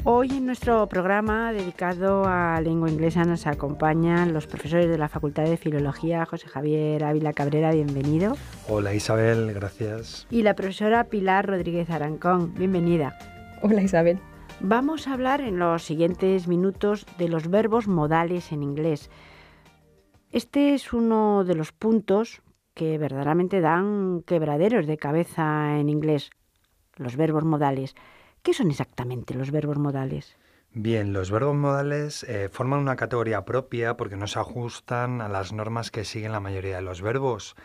Hoy en nuestro programa dedicado a lengua inglesa nos acompañan los profesores de la Facultad de Filología, José Javier Ávila Cabrera, bienvenido. Hola Isabel, gracias. Y la profesora Pilar Rodríguez Arancón, bienvenida. Hola Isabel. Vamos a hablar en los siguientes minutos de los verbos modales en inglés. Este es uno de los puntos que verdaderamente dan quebraderos de cabeza en inglés, los verbos modales. ¿Qué son exactamente los verbos modales? Bien, los verbos modales forman una categoría propia porque no se ajustan a las normas que siguen la mayoría de los verbos.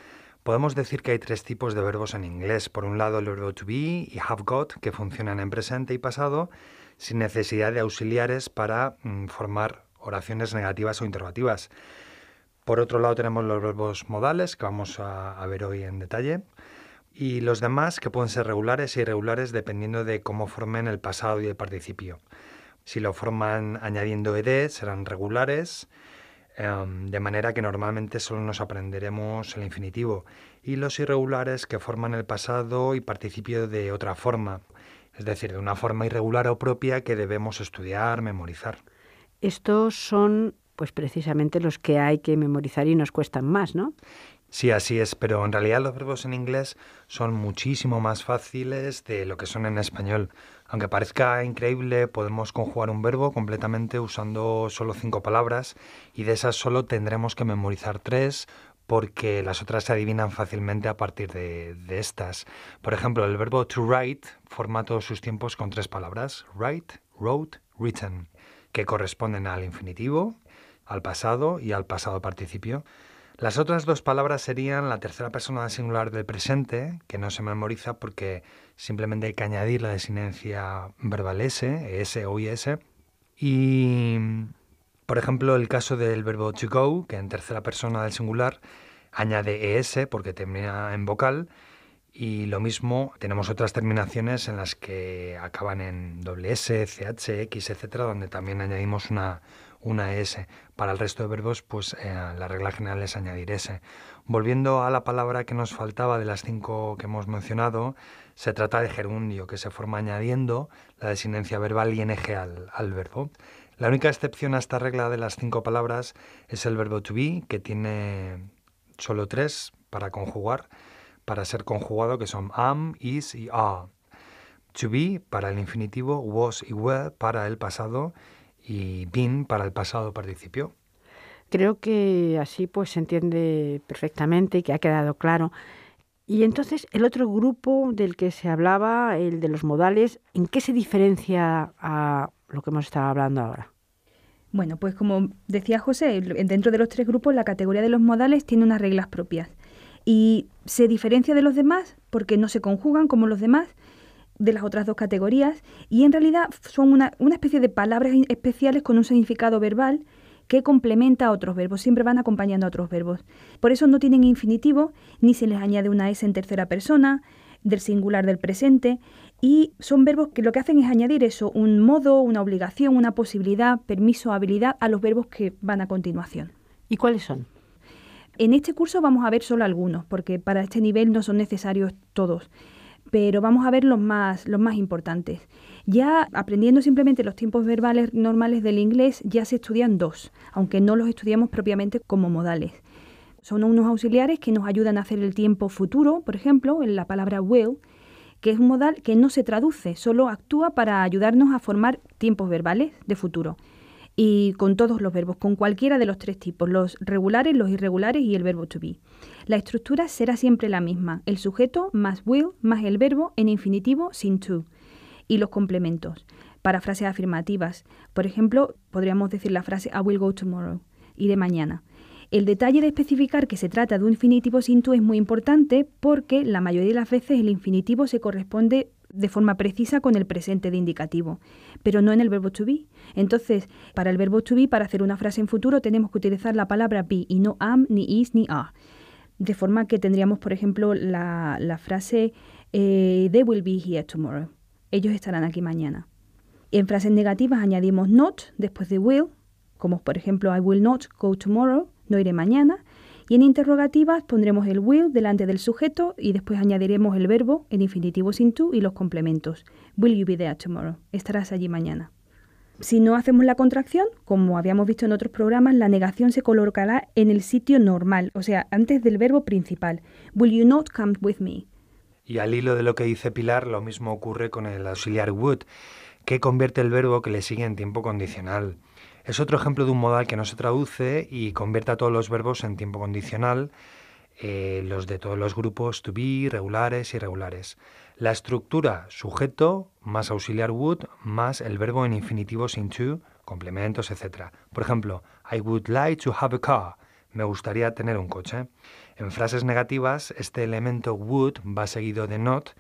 Podemos decir que hay tres tipos de verbos en inglés. Por un lado, el verbo to be y have got, que funcionan en presente y pasado, sin necesidad de auxiliares para formar oraciones negativas o interrogativas. Por otro lado, tenemos los verbos modales, que vamos a ver hoy en detalle. Y los demás que pueden ser regulares e irregulares dependiendo de cómo formen el pasado y el participio. Si lo forman añadiendo ed serán regulares, de manera que normalmente solo nos aprenderemos el infinitivo. Y los irregulares que forman el pasado y participio de otra forma, es decir, de una forma irregular o propia que debemos estudiar, memorizar. Estos son pues precisamente los que hay que memorizar y nos cuestan más, ¿no? Sí, así es, pero en realidad los verbos en inglés son muchísimo más fáciles de lo que son en español. Aunque parezca increíble, podemos conjugar un verbo completamente usando solo 5 palabras y de esas solo tendremos que memorizar 3 porque las otras se adivinan fácilmente a partir de estas. Por ejemplo, el verbo to write forma todos sus tiempos con 3 palabras, write, wrote, written, que corresponden al infinitivo, al pasado y al pasado participio. Las otras 2 palabras serían la tercera persona del singular del presente, que no se memoriza porque simplemente hay que añadir la desinencia verbal es o is. Y, por ejemplo, el caso del verbo to go, que en tercera persona del singular añade es porque termina en vocal. Y lo mismo, tenemos otras terminaciones en las que acaban en doble s, ch, x, etcétera, donde también añadimos una S. Para el resto de verbos, pues la regla general es añadir S. Volviendo a la palabra que nos faltaba de las 5 que hemos mencionado, se trata de gerundio, que se forma añadiendo la desinencia verbal ing al verbo. La única excepción a esta regla de las 5 palabras es el verbo to be, que tiene solo 3 para conjugar, para ser conjugado, que son am, is y are. To be para el infinitivo, was y were para el pasado y been para el pasado participio. Creo que así pues se entiende perfectamente y que ha quedado claro. Y entonces el otro grupo del que se hablaba, el de los modales, ¿en qué se diferencia a lo que hemos estado hablando ahora? Bueno, pues como decía José, dentro de los 3 grupos la categoría de los modales tiene unas reglas propias y se diferencia de los demás porque no se conjugan como los demás de las otras 2 categorías y en realidad son una especie de palabras especiales con un significado verbal que complementa a otros verbos, siempre van acompañando a otros verbos. Por eso no tienen infinitivo, ni se les añade una S en tercera persona, del singular del presente, y son verbos que lo que hacen es añadir eso, un modo, una obligación, una posibilidad, permiso, habilidad a los verbos que van a continuación. ¿Y cuáles son? En este curso vamos a ver solo algunos, porque para este nivel no son necesarios todos, pero vamos a ver los más importantes. Ya aprendiendo simplemente los tiempos verbales normales del inglés, ya se estudian 2, aunque no los estudiamos propiamente como modales. Son unos auxiliares que nos ayudan a hacer el tiempo futuro, por ejemplo, en la palabra will, que es un modal que no se traduce, solo actúa para ayudarnos a formar tiempos verbales de futuro. Y con todos los verbos, con cualquiera de los 3 tipos, los regulares, los irregulares y el verbo to be. La estructura será siempre la misma, el sujeto más will más el verbo en infinitivo sin to. Y los complementos, para frases afirmativas. Por ejemplo, podríamos decir la frase I will go tomorrow, iré mañana. El detalle de especificar que se trata de un infinitivo sin to es muy importante porque la mayoría de las veces el infinitivo se corresponde de forma precisa con el presente de indicativo, pero no en el verbo to be. Entonces, para el verbo to be, para hacer una frase en futuro, tenemos que utilizar la palabra be y no am, ni is, ni are. De forma que tendríamos, por ejemplo, la frase they will be here tomorrow. Ellos estarán aquí mañana. En frases negativas añadimos not después de will, como por ejemplo I will not go tomorrow, no iré mañana. Y en interrogativas pondremos el will delante del sujeto y después añadiremos el verbo en infinitivo sin to y los complementos. Will you be there tomorrow? Estarás allí mañana. Si no hacemos la contracción, como habíamos visto en otros programas, la negación se colocará en el sitio normal, o sea, antes del verbo principal. Will you not come with me? Y al hilo de lo que dice Pilar, lo mismo ocurre con el auxiliar would, que convierte el verbo que le sigue en tiempo condicional. Es otro ejemplo de un modal que no se traduce y convierte a todos los verbos en tiempo condicional, los de todos los grupos to be, regulares y irregulares. La estructura sujeto más auxiliar would más el verbo en infinitivo sin to, complementos, etc. Por ejemplo, I would like to have a car. Me gustaría tener un coche. En frases negativas, este elemento would va seguido de not,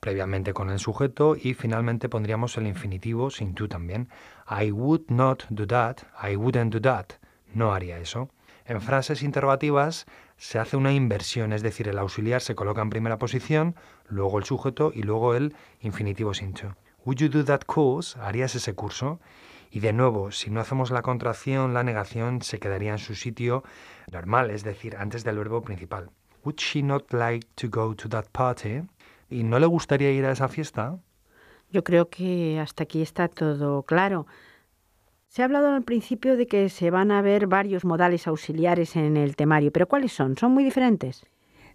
previamente con el sujeto, y finalmente pondríamos el infinitivo sin to también. I would not do that. I wouldn't do that. No haría eso. En frases interrogativas se hace una inversión, es decir, el auxiliar se coloca en primera posición, luego el sujeto y luego el infinitivo sin to. Would you do that course? ¿Harías ese curso? Y de nuevo, si no hacemos la contracción, la negación se quedaría en su sitio normal, es decir, antes del verbo principal. Would she not like to go to that party? ¿Y no le gustaría ir a esa fiesta? Yo creo que hasta aquí está todo claro. Se ha hablado al principio de que se van a ver varios modales auxiliares en el temario, pero ¿cuáles son? ¿Son muy diferentes?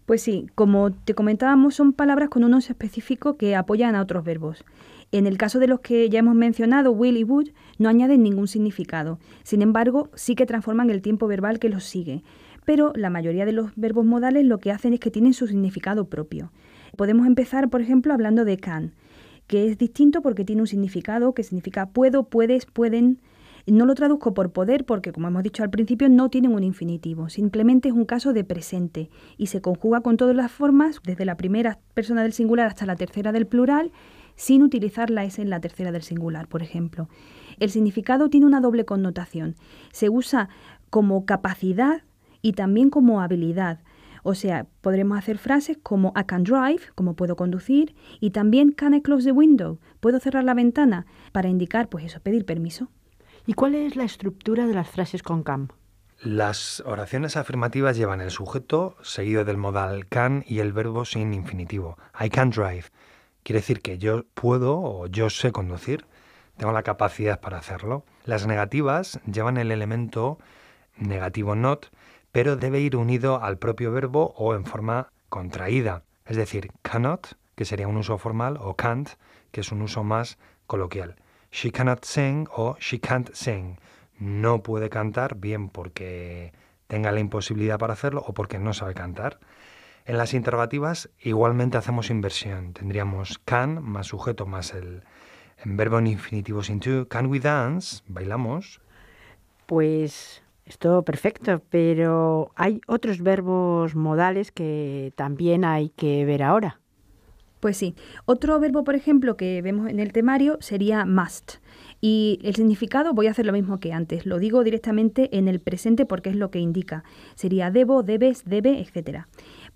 Pues sí, como te comentábamos, son palabras con un uso específico que apoyan a otros verbos. En el caso de los que ya hemos mencionado, will y would, no añaden ningún significado. Sin embargo, sí que transforman el tiempo verbal que los sigue. Pero la mayoría de los verbos modales lo que hacen es que tienen su significado propio. Podemos empezar, por ejemplo, hablando de can, que es distinto porque tiene un significado que significa puedo, puedes, pueden. No lo traduzco por poder porque, como hemos dicho al principio, no tienen un infinitivo. Simplemente es un caso de presente y se conjuga con todas las formas, desde la primera persona del singular hasta la tercera del plural, sin utilizar la S en la tercera del singular, por ejemplo. El significado tiene una doble connotación. Se usa como capacidad y también como habilidad. O sea, podremos hacer frases como I can drive, como puedo conducir, y también can I close the window, puedo cerrar la ventana, para indicar, pues eso, pedir permiso. ¿Y cuál es la estructura de las frases con can? Las oraciones afirmativas llevan el sujeto seguido del modal can y el verbo sin infinitivo. I can drive. Quiere decir que yo puedo o yo sé conducir, tengo la capacidad para hacerlo. Las negativas llevan el elemento negativo not, pero debe ir unido al propio verbo o en forma contraída. Es decir, cannot, que sería un uso formal, o can't, que es un uso más coloquial. She cannot sing o she can't sing. No puede cantar, bien porque tenga la imposibilidad para hacerlo o porque no sabe cantar. En las interrogativas igualmente hacemos inversión. Tendríamos can más sujeto más el verbo en infinitivo sin to. Can we dance? ¿Bailamos? Pues esto perfecto, pero hay otros verbos modales que también hay que ver ahora. Pues sí. Otro verbo, por ejemplo, que vemos en el temario sería must. Y el significado voy a hacer lo mismo que antes. Lo digo directamente en el presente porque es lo que indica. Sería debo, debes, debe, etc.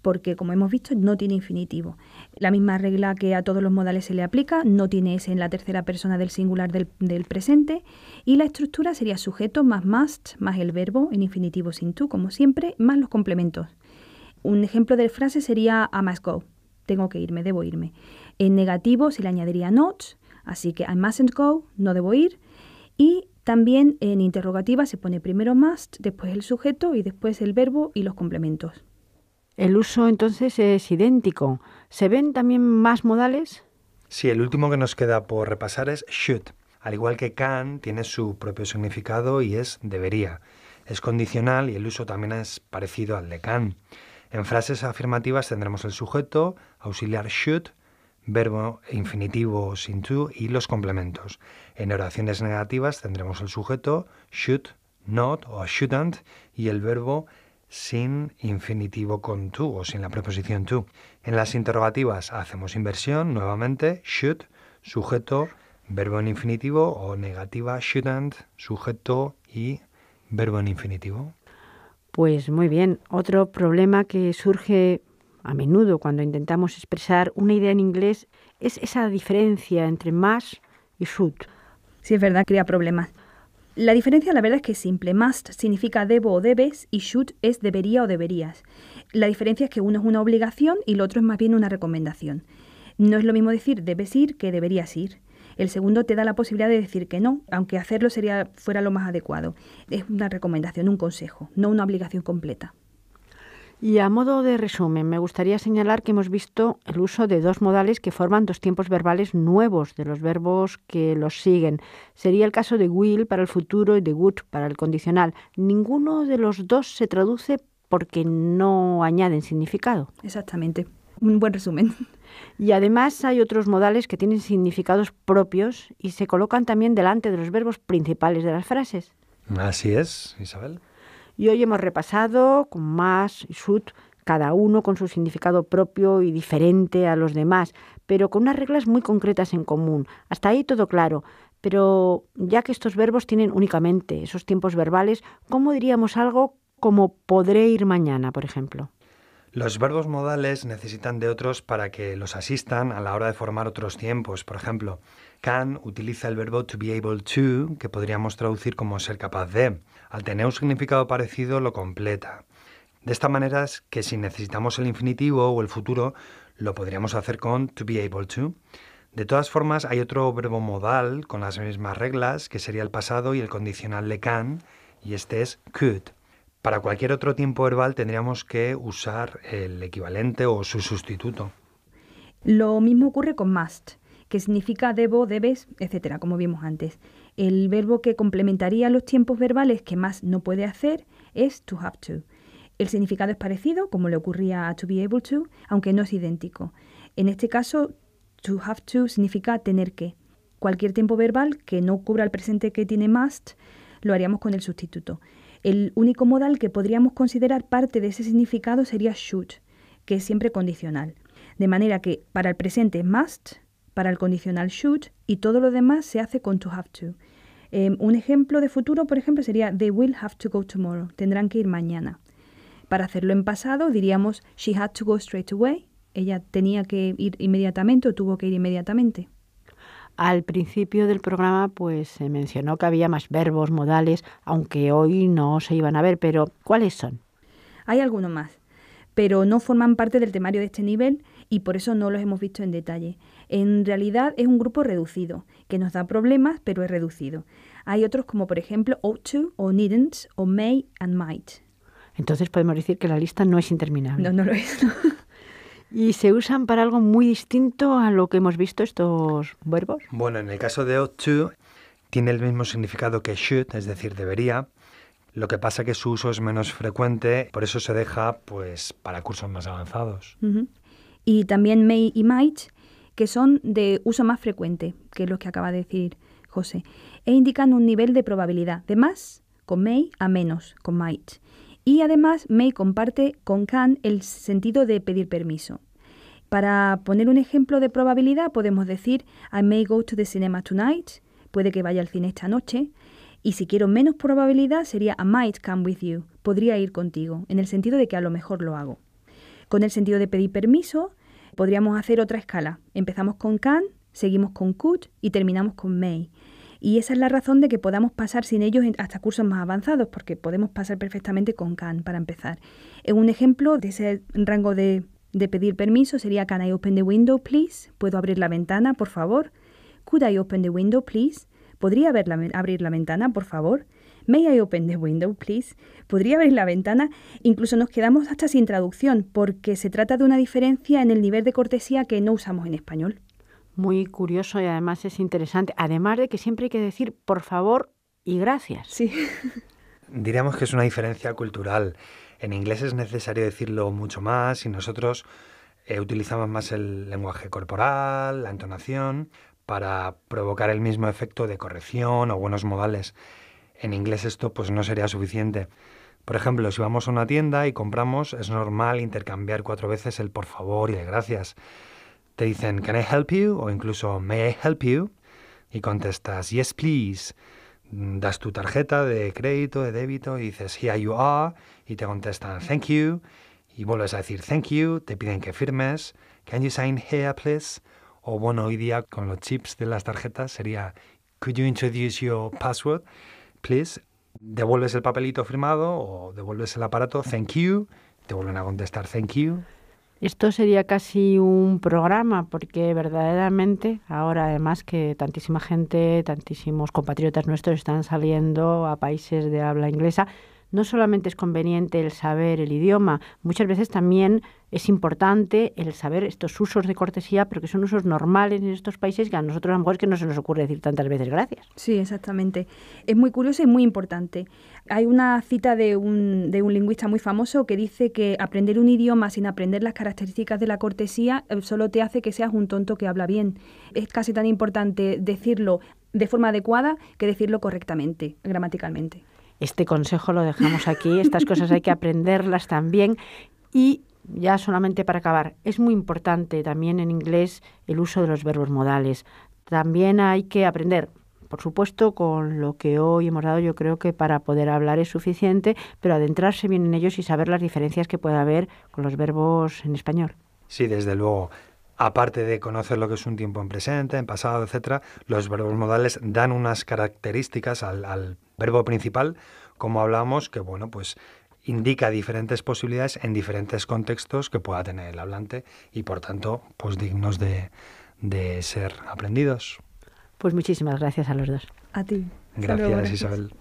Porque, como hemos visto, no tiene infinitivo. La misma regla que a todos los modales se le aplica, no tiene S en la tercera persona del singular del presente. Y la estructura sería sujeto más must, más el verbo en infinitivo sin to, como siempre, más los complementos. Un ejemplo de frase sería I must go. Tengo que irme, debo irme. En negativo se le añadiría not, así que I mustn't go, no debo ir. Y también en interrogativa se pone primero must, después el sujeto y después el verbo y los complementos. El uso entonces es idéntico. ¿Se ven también más modales? Sí, el último que nos queda por repasar es should. Al igual que can, tiene su propio significado y es debería. Es condicional y el uso también es parecido al de can. En frases afirmativas tendremos el sujeto, auxiliar should, verbo infinitivo sin to y los complementos. En oraciones negativas tendremos el sujeto, should, not o shouldn't y el verbo sin infinitivo con to o sin la preposición to. En las interrogativas hacemos inversión, nuevamente, should, sujeto, verbo en infinitivo o negativa, shouldn't, sujeto y verbo en infinitivo. Pues muy bien. Otro problema que surge a menudo cuando intentamos expresar una idea en inglés es esa diferencia entre must y should. Sí, es verdad, crea problemas. La diferencia, la verdad, es que es simple. Must significa debo o debes y should es debería o deberías. La diferencia es que uno es una obligación y lo otro es más bien una recomendación. No es lo mismo decir debes ir que deberías ir. El segundo te da la posibilidad de decir que no, aunque hacerlo fuera lo más adecuado. Es una recomendación, un consejo, no una obligación completa. Y a modo de resumen, me gustaría señalar que hemos visto el uso de dos modales que forman dos tiempos verbales nuevos de los verbos que los siguen. Sería el caso de will para el futuro y de would para el condicional. Ninguno de los dos se traduce porque no añaden significado. Exactamente. Un buen resumen. Y además hay otros modales que tienen significados propios y se colocan también delante de los verbos principales de las frases. Así es, Isabel. Y hoy hemos repasado con must y should, cada uno con su significado propio y diferente a los demás, pero con unas reglas muy concretas en común. Hasta ahí todo claro. Pero ya que estos verbos tienen únicamente esos tiempos verbales, ¿cómo diríamos algo como podré ir mañana, por ejemplo? Los verbos modales necesitan de otros para que los asistan a la hora de formar otros tiempos. Por ejemplo, can utiliza el verbo to be able to, que podríamos traducir como ser capaz de. Al tener un significado parecido, lo completa. De esta manera es que si necesitamos el infinitivo o el futuro, lo podríamos hacer con to be able to. De todas formas, hay otro verbo modal con las mismas reglas, que sería el pasado y el condicional de can, y este es could. Para cualquier otro tiempo verbal tendríamos que usar el equivalente o su sustituto. Lo mismo ocurre con must, que significa debo, debes, etcétera, como vimos antes. El verbo que complementaría los tiempos verbales que más no puede hacer es to have to. El significado es parecido, como le ocurría a to be able to, aunque no es idéntico. En este caso, to have to significa tener que. Cualquier tiempo verbal que no cubra el presente que tiene must, lo haríamos con el sustituto. El único modal que podríamos considerar parte de ese significado sería should, que es siempre condicional. De manera que para el presente es must, para el condicional should, y todo lo demás se hace con to have to. Un ejemplo de futuro, por ejemplo, sería they will have to go tomorrow, tendrán que ir mañana. Para hacerlo en pasado diríamos she had to go straight away, ella tenía que ir inmediatamente o tuvo que ir inmediatamente. Al principio del programa pues se mencionó que había más verbos modales, aunque hoy no se iban a ver, pero ¿cuáles son? Hay algunos más, pero no forman parte del temario de este nivel y por eso no los hemos visto en detalle. En realidad es un grupo reducido, que nos da problemas, pero es reducido. Hay otros como por ejemplo ought to, o needn't, o may and might. Entonces podemos decir que la lista no es interminable. No lo es, ¿no? ¿Y se usan para algo muy distinto a lo que hemos visto estos verbos? Bueno, en el caso de ought to, tiene el mismo significado que should, es decir, debería. Lo que pasa que su uso es menos frecuente, por eso se deja pues para cursos más avanzados. Uh-huh. Y también may y might, que son de uso más frecuente, que es lo que acaba de decir José, e indican un nivel de probabilidad de más con may a menos con might. Y además may comparte con can el sentido de pedir permiso. Para poner un ejemplo de probabilidad podemos decir I may go to the cinema tonight, puede que vaya al cine esta noche. Y si quiero menos probabilidad sería I might come with you, podría ir contigo, en el sentido de que a lo mejor lo hago. Con el sentido de pedir permiso podríamos hacer otra escala. Empezamos con can, seguimos con could y terminamos con may. Y esa es la razón de que podamos pasar sin ellos hasta cursos más avanzados, porque podemos pasar perfectamente con can para empezar. Un ejemplo de ese rango de pedir permiso sería can I open the window, please? ¿Puedo abrir la ventana, por favor? Could I open the window, please? ¿Podría abrir la ventana, por favor? May I open the window, please? ¿Podría abrir la ventana? Incluso nos quedamos hasta sin traducción, porque se trata de una diferencia en el nivel de cortesía que no usamos en español. Muy curioso y además es interesante. Además de que siempre hay que decir por favor y gracias. Sí. Diríamos que es una diferencia cultural. En inglés es necesario decirlo mucho más y nosotros utilizamos más el lenguaje corporal, la entonación, para provocar el mismo efecto de corrección o buenos modales. En inglés esto pues no sería suficiente. Por ejemplo, si vamos a una tienda y compramos, es normal intercambiar 4 veces el por favor y el gracias. Te dicen can I help you o incluso may I help you y contestas yes please. Das tu tarjeta de crédito, de débito y dices here you are y te contestan thank you y vuelves a decir thank you, te piden que firmes, can you sign here please? O bueno, hoy día con los chips de las tarjetas sería could you introduce your password, please? Devuelves el papelito firmado o devuelves el aparato, thank you, te vuelven a contestar thank you. Esto sería casi un programa, porque verdaderamente ahora, además que tantísima gente, tantísimos compatriotas nuestros están saliendo a países de habla inglesa, no solamente es conveniente el saber el idioma, muchas veces también es importante el saber estos usos de cortesía, pero que son usos normales en estos países que a nosotros a lo mejor es que no se nos ocurre decir tantas veces gracias. Sí, exactamente. Es muy curioso y muy importante. Hay una cita de un lingüista muy famoso que dice que aprender un idioma sin aprender las características de la cortesía solo te hace que seas un tonto que habla bien. Es casi tan importante decirlo de forma adecuada que decirlo correctamente, gramaticalmente. Este consejo lo dejamos aquí, estas cosas hay que aprenderlas también. Y ya solamente para acabar, es muy importante también en inglés el uso de los verbos modales. También hay que aprender, por supuesto, con lo que hoy hemos dado, yo creo que para poder hablar es suficiente, pero adentrarse bien en ellos y saber las diferencias que puede haber con los verbos en español. Sí, desde luego. Aparte de conocer lo que es un tiempo en presente, en pasado, etcétera, los verbos modales dan unas características al verbo principal, como hablamos, que bueno, pues indica diferentes posibilidades en diferentes contextos que pueda tener el hablante y por tanto, pues dignos de ser aprendidos. Pues muchísimas gracias a los dos. A ti. Gracias, Isabel.